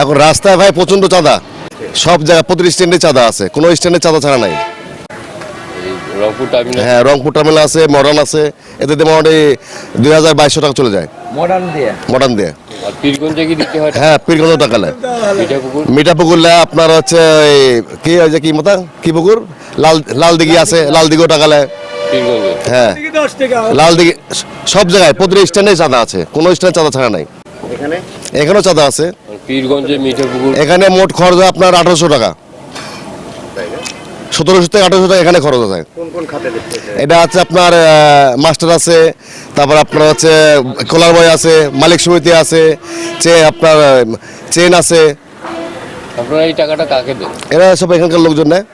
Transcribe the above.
এখন রাস্তায় ভাই প্রচন্ড চাঁদা, সব জায়গায় প্রতিটি স্ট্যান্ডে চাঁদা আছে, কোনো স্ট্যান্ডে চাঁদা ছাড়া নাই। রংপুর টার্মিনাল, হ্যাঁ রংপুর টার্মিনাল আছে, মডার্ন আছে, এতে মোটামুটি 2200 টাকা চলে যায় মডার্ন দিয়ে। আর পীরগঞ্জে কি দিতে হয়? হ্যাঁ পীরগঞ্জ টাকা নেয়। মিঠাপুকুর, মিঠাপুকুরলে আপনার হচ্ছে ওই কি ওই যে কি মতা কি পুকুর, লাল দিঘি আছে, লাল দিঘিও টাকা নেয়। পীরগঞ্জে হ্যাঁ লাল দিঘি, সব জায়গায় প্রতিটি স্ট্যান্ডে চাঁদা আছে, কোনো স্ট্যান্ডে চাঁদা ছাড়া নাই। এখানেও চাঁদা আছে। পীরগঞ্জে মিঠাপুকুর এখানে মোট খরচ আপনার 1800 টাকা, 1700 থেকে 1800 টাকা এখানে খরচ আছে। এটা আছে আপনার মাস্টার আছে, তারপর আপনার হচ্ছে কোলার বয় আছে, মালিক সমিতি আছে, আপনার চেন আছে। আপনারা এই টাকাটা কাকে দেন? এরা সব এখানকার লোকজন নেয়।